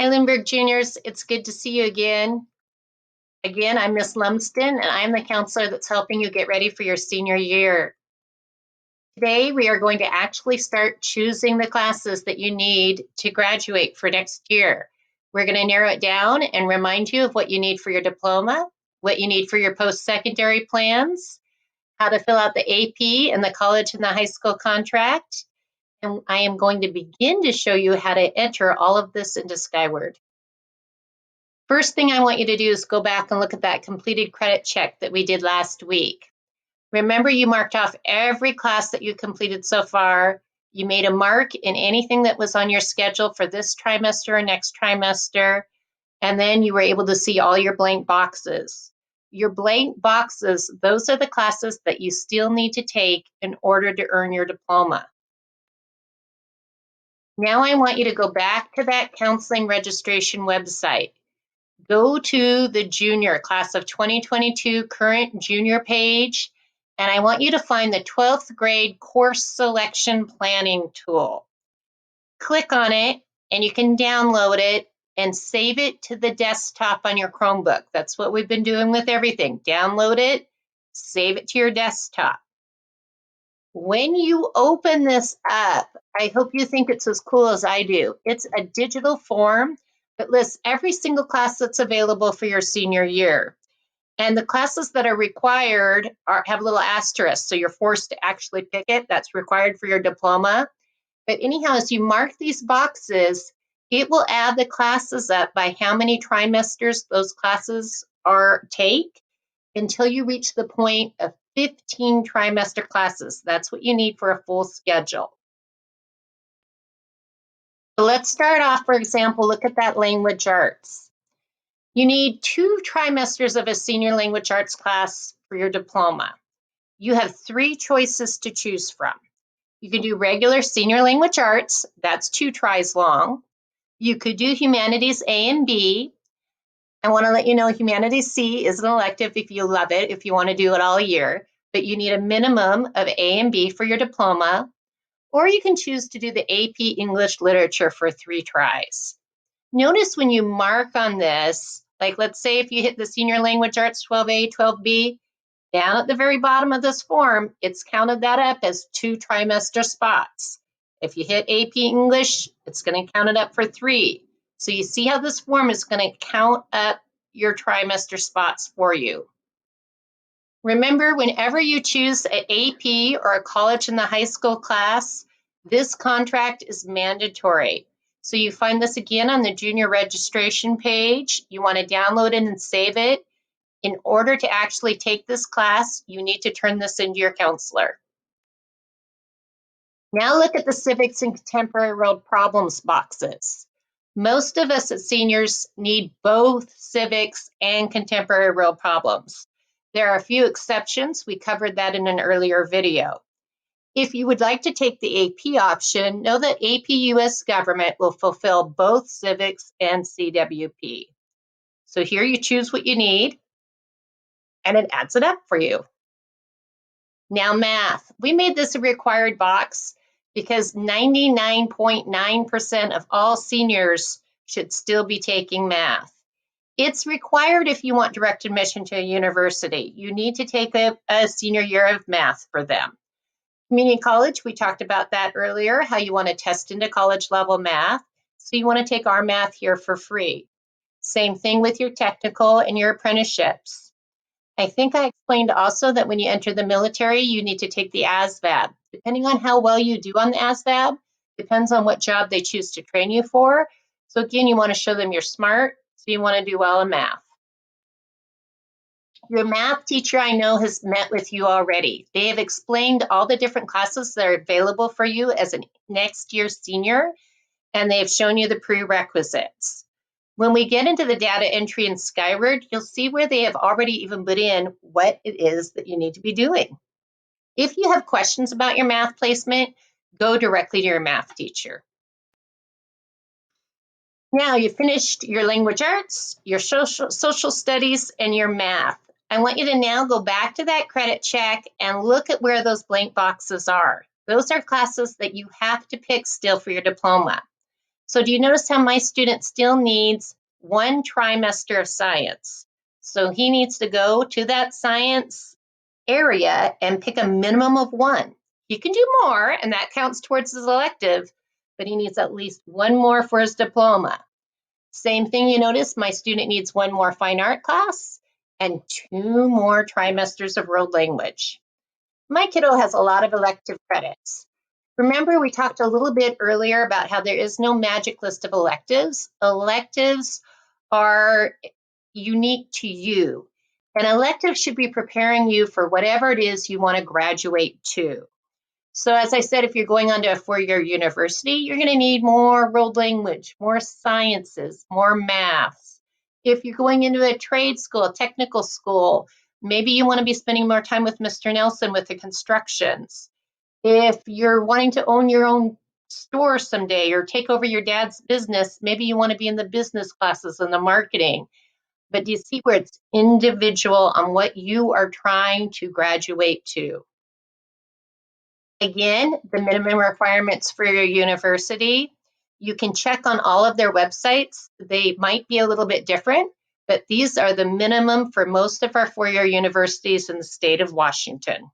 Hi, Lindbergh Juniors. It's good to see you again. Again, I'm Miss Lumsden, and I'm the counselor that's helping you get ready for your senior year. Today, we are going to actually start choosing the classes that you need to graduate for next year. We're going to narrow it down and remind you of what you need for your diploma, what you need for your post-secondary plans, how to fill out the AP and the college and the high school contract, and I am going to begin to show you how to enter all of this into Skyward. First thing I want you to do is go back and look at that completed credit check that we did last week. Remember, you marked off every class that you completed so far. You made a mark in anything that was on your schedule for this trimester or next trimester, and then you were able to see all your blank boxes. Your blank boxes, those are the classes that you still need to take in order to earn your diploma. Now I want you to go back to that counseling registration website. Go to the junior class of 2022 current junior page, and I want you to find the 12th grade course selection planning tool. Click on it, and you can download it and save it to the desktop on your Chromebook. That's what we've been doing with everything. Download it, save it to your desktop. When you open this up, I hope you think it's as cool as I do. It's a digital form that lists every single class that's available for your senior year. And the classes that are required have little asterisks, so you're forced to actually pick it. That's required for your diploma. But anyhow, as you mark these boxes, it will add the classes up by how many trimesters those classes take until you reach the point of 15 trimester classes. That's what you need for a full schedule. So let's start off, for example, look at that language arts. You need 2 trimesters of a senior language arts class for your diploma. You have 3 choices to choose from. You can do regular senior language arts, that's 2 tries long. You could do humanities A and B. I want to let you know Humanities C is an elective if you love it, if you want to do it all year, but you need a minimum of A and B for your diploma, or you can choose to do the AP English Literature for 3 tries. Notice when you mark on this, like let's say if you hit the Senior Language Arts 12A, 12B, down at the very bottom of this form, it's counted that up as 2 trimester spots. If you hit AP English, it's going to count it up for 3. So you see how this form is going to count up your trimester spots for you. Remember, whenever you choose an AP or a college in the high school class, this contract is mandatory. So you find this again on the junior registration page. You want to download it and save it. In order to actually take this class, you need to turn this into your counselor. Now look at the civics and contemporary world problems boxes. Most of us as seniors need both civics and contemporary world problems. There are a few exceptions. We covered that in an earlier video. If you would like to take the AP option, know that AP US Government will fulfill both civics and CWP. So here you choose what you need, and it adds it up for you. Now math. We made this a required box because 99.9% of all seniors should still be taking math. It's required if you want direct admission to a university. You need to take a senior year of math for them. Community college, we talked about that earlier, how you want to test into college level math. So you want to take our math here for free. Same thing with your technical and your apprenticeships. I think I explained also that when you enter the military, you need to take the ASVAB. Depending on how well you do on the ASVAB, depends on what job they choose to train you for. So again, you want to show them you're smart, so you want to do well in math. Your math teacher, I know, has met with you already. They have explained all the different classes that are available for you as a next year senior, and they have shown you the prerequisites. When we get into the data entry in Skyward, you'll see where they have already even put in what it is that you need to be doing. If you have questions about your math placement, go directly to your math teacher. Now you finished your language arts, your social studies, and your math. I want you to now go back to that credit check and look at where those blank boxes are. Those are classes that you have to pick still for your diploma. So do you notice how my student still needs one trimester of science? So he needs to go to that science area and pick a minimum of one. He can do more, and that counts towards his elective, but he needs at least one more for his diploma. Same thing, you notice my student needs one more fine art class and 2 more trimesters of world language. My kiddo has a lot of elective credits. Remember, we talked a little bit earlier about how there is no magic list of electives. Electives are unique to you. An elective should be preparing you for whatever it is you want to graduate to. So as I said, if you're going on to a 4-year university, you're going to need more world language, more sciences, more maths. If you're going into a trade school, a technical school, maybe you want to be spending more time with Mr. Nelson with the constructions. If you're wanting to own your own store someday or take over your dad's business, maybe you want to be in the business classes and the marketing. But do you see where it's individual on what you are trying to graduate to? Again, the minimum requirements for your university, you can check on all of their websites. They might be a little bit different, but these are the minimum for most of our 4-year universities in the state of Washington.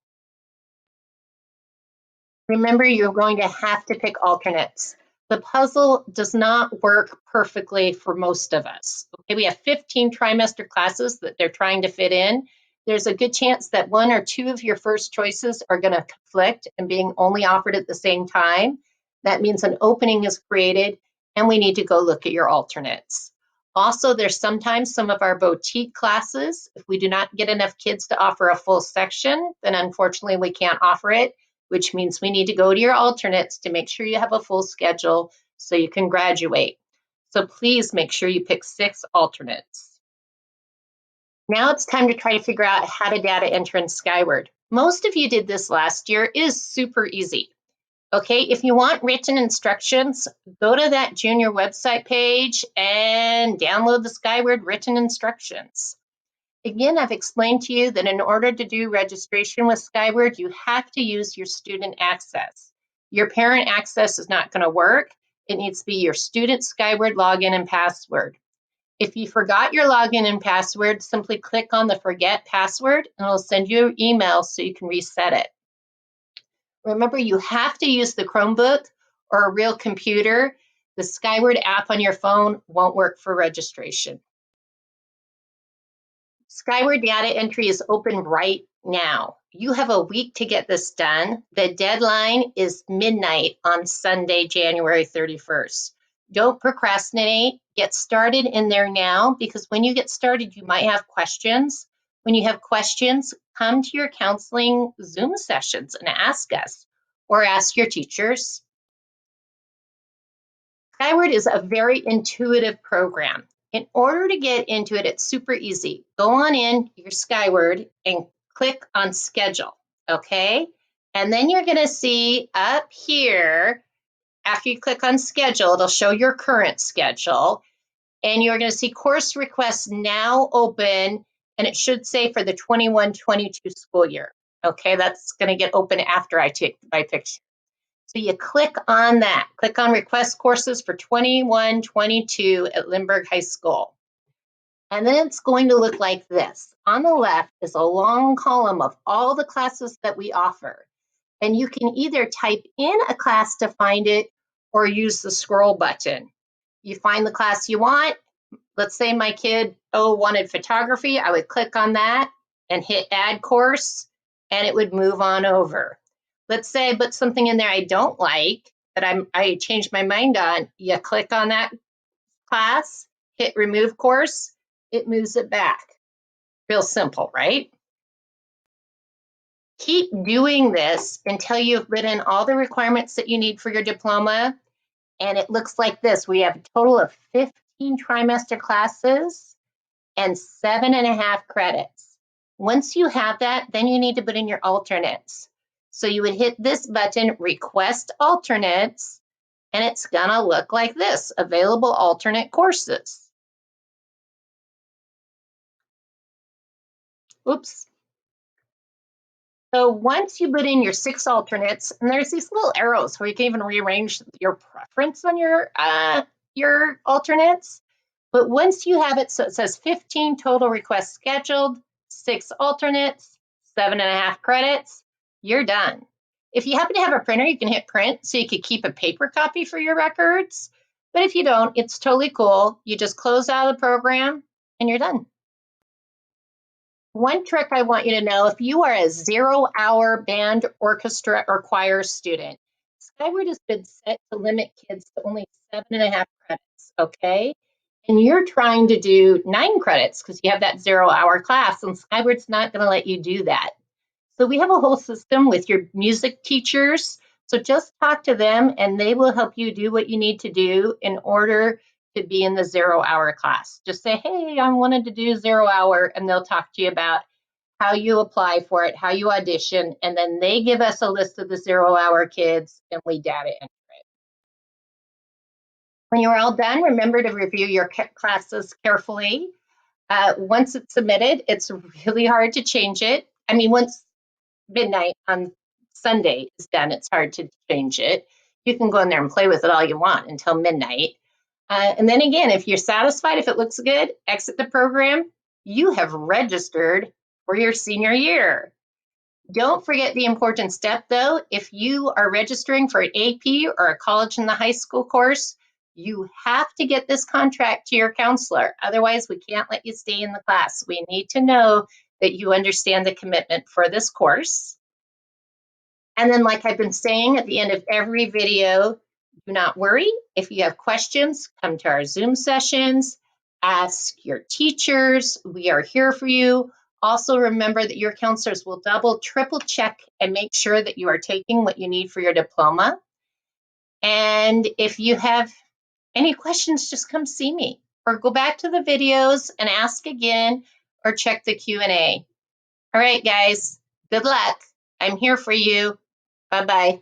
Remember, you're going to have to pick alternates. The puzzle does not work perfectly for most of us. Okay, we have 15 trimester classes that they're trying to fit in. There's a good chance that 1 or 2 of your first choices are going to conflict and being only offered at the same time. That means an opening is created and we need to go look at your alternates. Also, there's sometimes some of our boutique classes. If we do not get enough kids to offer a full section, then unfortunately we can't offer it, which means we need to go to your alternates to make sure you have a full schedule so you can graduate. So please make sure you pick 6 alternates. Now it's time to try to figure out how to data enter in Skyward. Most of you did this last year. It is super easy. Okay, if you want written instructions, go to that junior website page and download the Skyward written instructions. Again, I've explained to you that in order to do registration with Skyward, you have to use your student access. Your parent access is not going to work. It needs to be your student Skyward login and password. If you forgot your login and password, simply click on the forget password and it'll send you an email so you can reset it. Remember, you have to use the Chromebook or a real computer. The Skyward app on your phone won't work for registration. Skyward data entry is open right now. You have a week to get this done. The deadline is midnight on Sunday, January 31st. Don't procrastinate. Get started in there now, because when you get started, you might have questions. When you have questions, come to your counseling Zoom sessions and ask us or ask your teachers. Skyward is a very intuitive program. In order to get into it, it's super easy. Go on in your Skyward and click on schedule, okay? And then you're gonna see up here, after you click on schedule, it'll show your current schedule. And you're gonna see course requests now open, and it should say for the 21-22 school year. Okay, that's gonna get open after I take my picture. So you click on that, click on request courses for 21-22 at Lindbergh High School. And then it's going to look like this. On the left is a long column of all the classes that we offer. And you can either type in a class to find it or use the scroll button. You find the class you want. Let's say my kid wanted photography. I would click on that and hit add course, and it would move on over. Let's say I put something in there I don't like that I changed my mind on. You click on that class, hit remove course, it moves it back. Real simple, right? Keep doing this until you've written all the requirements that you need for your diploma. And it looks like this. We have a total of 15 trimester classes and 7.5 credits. Once you have that, then you need to put in your alternates. So you would hit this button, request alternates, and it's gonna look like this, available alternate courses. Oops. So once you put in your 6 alternates, and there's these little arrows where you can even rearrange your preference on your alternates. But once you have it, so it says 15 total requests scheduled, 6 alternates, 7.5 credits, you're done. If you happen to have a printer, you can hit print so you could keep a paper copy for your records. But if you don't, it's totally cool. You just close out of the program and you're done. One trick I want you to know, if you are a 0-hour band, orchestra, or choir student, Skyward has been set to limit kids to only 7.5 credits, okay? And you're trying to do 9 credits because you have that 0-hour class, and Skyward's not going to let you do that. So we have a whole system with your music teachers. So just talk to them and they will help you do what you need to do in order to be in the 0-hour class. Just say, hey, I wanted to do 0-hour, and they'll talk to you about how you apply for it, how you audition, and then they give us a list of the 0-hour kids and we data enter it. When you're all done, remember to review your classes carefully. Once it's submitted, it's really hard to change it. I mean, once midnight on Sunday is done, it's hard to change it. You can go in there and play with it all you want until midnight. And then again, if you're satisfied, if it looks good, exit the program. You have registered for your senior year. Don't forget the important step though. If you are registering for an AP or a college in the high school course, you have to get this contract to your counselor. Otherwise, we can't let you stay in the class. We need to know that you understand the commitment for this course. And then, like I've been saying at the end of every video, do not worry. If you have questions, come to our Zoom sessions, ask your teachers. We are here for you. Also, remember that your counselors will double, triple check and make sure that you are taking what you need for your diploma. And if you have any questions, just come see me or go back to the videos and ask again or check the Q&A. All right, guys, good luck. I'm here for you. Bye-bye.